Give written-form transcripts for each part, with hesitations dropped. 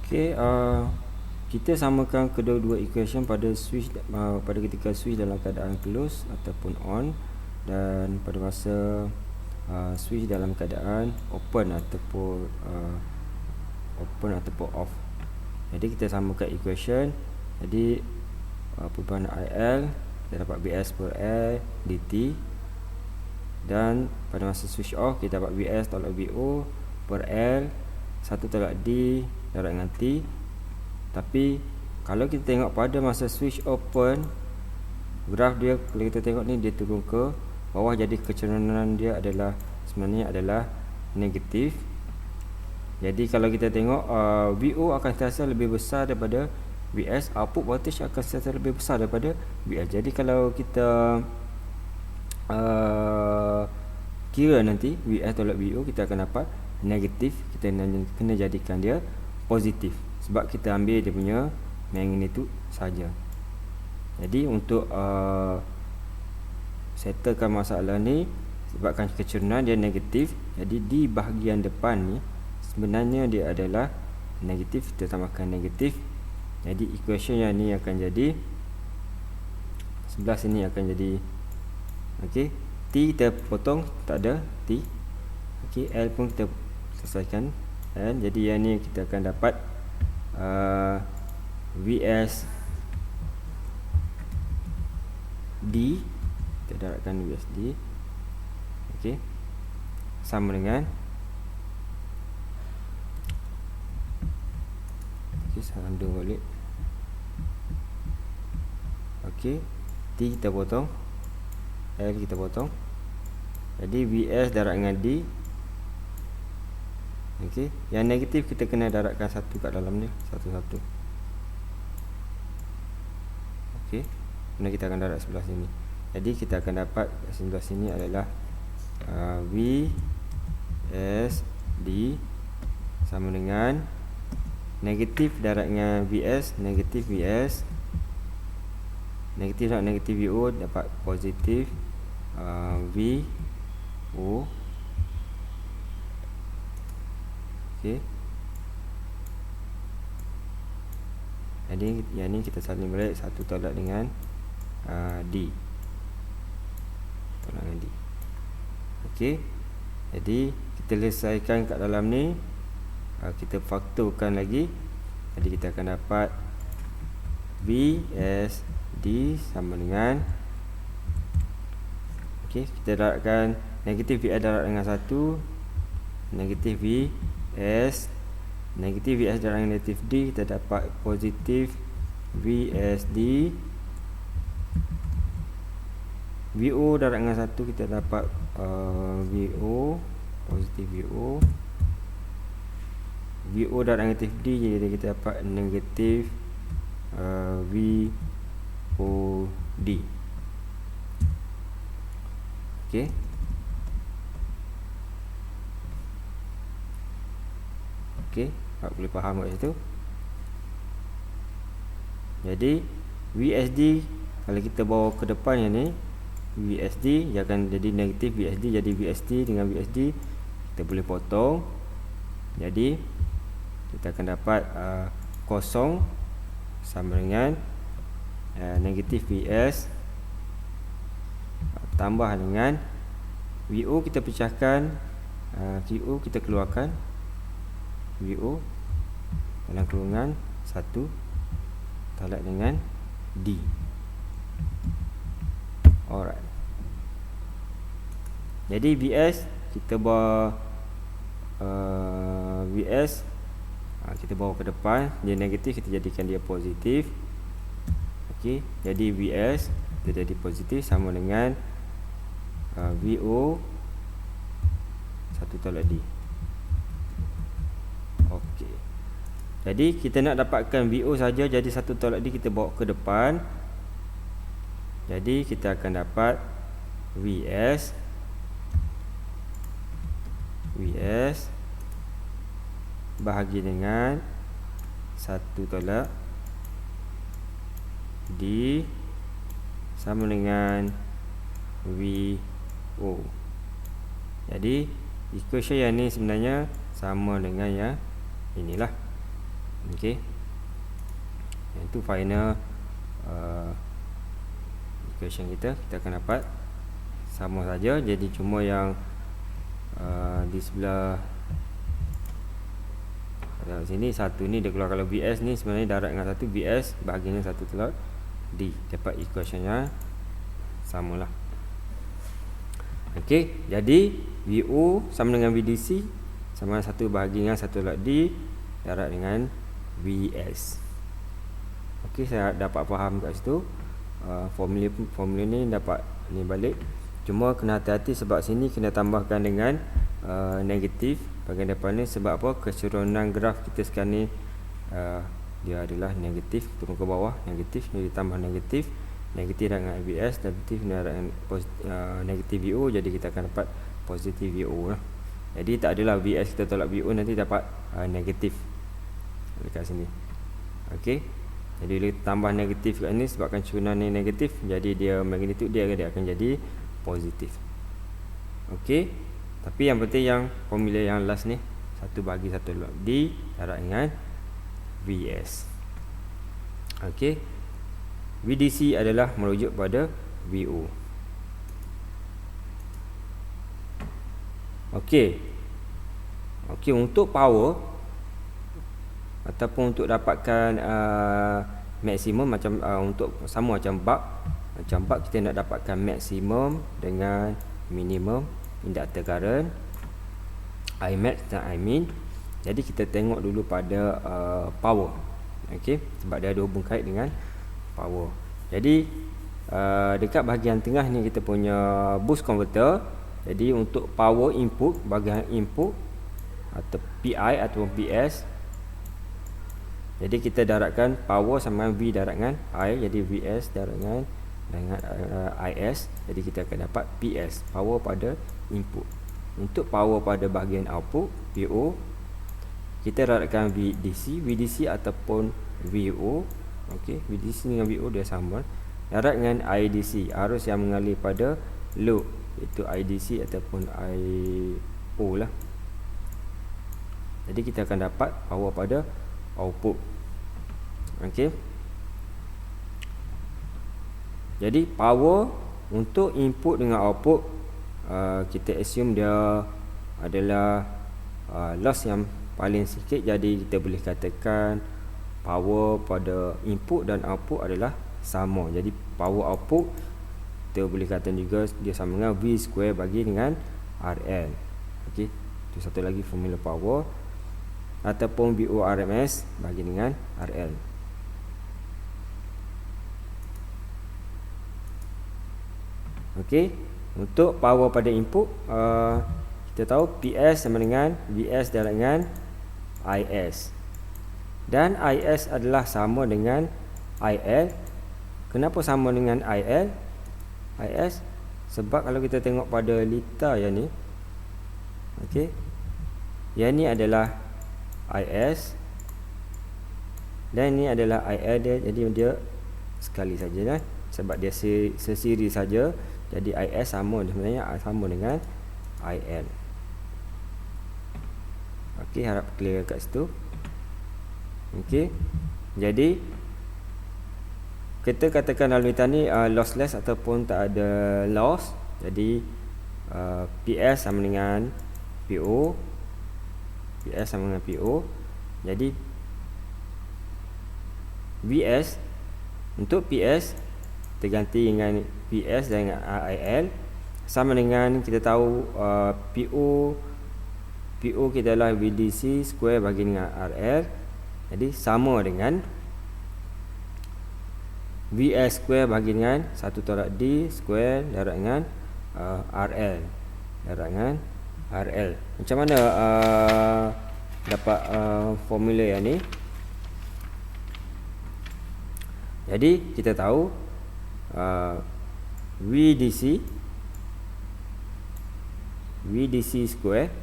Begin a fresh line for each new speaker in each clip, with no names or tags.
Okey, kita samakan kedua-dua equation pada switch pada ketika switch dalam keadaan close ataupun on, dan pada masa switch dalam keadaan open ataupun off. Jadi kita samakan equation. Jadi perubahan IL kita dapat BS per L dt, dan pada masa switch off kita dapat BS tolak BO per L 1 tolak D darab dengan T. Tapi kalau kita tengok pada masa switch open, graf dia kalau kita tengok ni dia turun ke bawah, jadi kecerunan dia sebenarnya adalah negatif. Jadi kalau kita tengok VO akan sentiasa lebih besar daripada VS, output voltage akan sentiasa lebih besar daripada VS. Jadi kalau kita kira nanti VS tolak VO, kita akan dapat negatif. Kita kena jadikan dia positif sebab kita ambil dia punya magnitude saja. Jadi untuk settlekan masalah ni, sebabkan kecerunan dia negatif, jadi di bahagian depan ni sebenarnya dia adalah negatif, kita tambahkan negatif. Jadi equation yang ni akan jadi, sebelah sini akan jadi okey, T kita potong, tak ada T. Okey, L pun kita selesaikan, dan jadi yang ni kita akan dapat VS D, kita darabkan VS D. Okey, sama dengan sandung balik. Okey, T kita potong, L kita potong, jadi VS darab dengan D. Okey, yang negatif kita kena darabkan satu kat dalam ni, satu-satu. Okey, kemudian kita akan darab sebelah sini. Jadi kita akan dapat sebelah sini adalah VS D sama dengan negatif darab dengan VS, negatif VS, negatif darab negatif VO dapat positif VO. Okey, jadi yang ni kita salin balik, satu tolak dengan D, tolak dengan D. Okey, jadi kita selesaikan kat dalam ni, kita faktorkan lagi. Jadi kita akan dapat VS D sama dengan, okey, kita darabkan negatif VS darab dengan 1, negatif VS, negatif VS darab dengan negatif D, kita dapat positif VS D. VO darab dengan 1, kita dapat VO, positif VO. VO darab negatif D, jadi kita dapat negatif VOD. Okey, okey, boleh faham kat situ. Jadi VSD kalau kita bawa ke depan yang ni, VSD dia akan jadi negatif VSD, jadi VSD dengan VSD kita boleh potong. Jadi kita akan dapat kosong sama dengan negatif VS tambah dengan VO kita pecahkan, QO kita keluarkan, VO dalam kurungan 1 tolak dengan D. Alright, jadi VS kita bawa VS kita bawa ke depan, dia negatif, kita jadikan dia positif. Okey, jadi VS dia jadi positif sama dengan VO 1 tolak D. Okey, jadi kita nak dapatkan VO saja, jadi 1 tolak D kita bawa ke depan. Jadi kita akan dapat VS bahagi dengan 1 tolak D sama dengan VO. Jadi equation yang ni sebenarnya sama dengan yang inilah. Okey. Itu final equation kita akan dapat sama saja. Jadi cuma yang di sebelah sini satu ni dia keluar. Kalau BS ni sebenarnya darat dengan satu, BS bahagian satu telur D, dapat equationnya samalah. Okey, jadi VO sama dengan VDC sama dengan satu bahagian satu telur D darat dengan VS. Okey, saya dapat faham kat situ. Formula ni dapat ni balik. Cuma kena hati-hati sebab sini kena tambahkan dengan negatif bahagian depan ni. Sebab apa? Keseruan graf kita sekarang ni dia adalah negatif, turun ke bawah negatif, jadi tambah negatif dengan VS, negatif dengan negatif VO, jadi kita akan dapat positif VO lah. Jadi tak adalah VS kita tolak VO nanti dapat negatif dekat sini. Okey, jadi bila tambah negatif kat ni sebabkan curunan ni negatif, jadi dia magnitude dia akan jadi positif. Okey, tapi yang penting yang formula yang last ni, 1 bahagi 1 log D darat dengan VS. Okey, VDC adalah merujuk pada VO. Okey, untuk power ataupun untuk dapatkan maksimum macam untuk sama macam bab kita nak dapatkan maksimum dengan minimum inductor current, Imax dan Imin. Jadi kita tengok dulu pada power. Okey, sebab dia ada hubung kait dengan power. Jadi dekat bahagian tengah ni kita punya boost converter. Jadi untuk power input, bahagian input atau PI ataupun PS, jadi kita daratkan power sama dengan V darat dengan I, jadi VS darat dengan IS, jadi kita akan dapat PS, power pada input. Untuk power pada bahagian output, PO, kita daratkan VDC ataupun VO. Okey, VDC dengan VO dia sama, darat dengan IDC, arus yang mengalir pada load, iaitu IDC ataupun IO lah. Jadi kita akan dapat power pada output. Okey, jadi power untuk input dengan output, kita assume dia adalah loss yang paling sikit. Jadi kita boleh katakan power pada input dan output adalah sama. Jadi power output kita boleh kata juga dia sama dengan V square bagi dengan RL. Okey, itu satu lagi formula power, ataupun VO RMS bagi dengan RL. Okey, untuk power pada input, kita tahu PS sama dengan VS darat dengan IS, dan IS adalah sama dengan IL. Kenapa sama dengan IS? Sebab kalau kita tengok pada liter yang ni, okey, yang ni adalah IS dan ini adalah IL dia, jadi dia sekali saja lah, sebab dia sesiri saja. Jadi IS sama sebenarnya sama dengan IL. Okey, harap clear kat situ. Okey, jadi kita katakan aluminium ni lossless ataupun tak ada loss. Jadi PS sama dengan PO, PS sama dengan PO. Jadi VS untuk PS terganti dengan PS dengan IL, sama dengan kita tahu PO kita adalah VDC square bagi dengan RL. Jadi sama dengan VS square bagi dengan 1 tolak D square darat dengan RL darat dengan RL. Macam mana dapat formula yang ni? Jadi kita tahu VDC square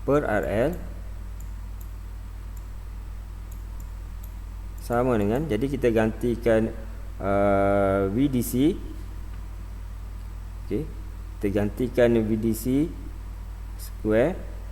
per RL sama dengan, jadi kita gantikan VDC. Okey, kita gantikan VDC square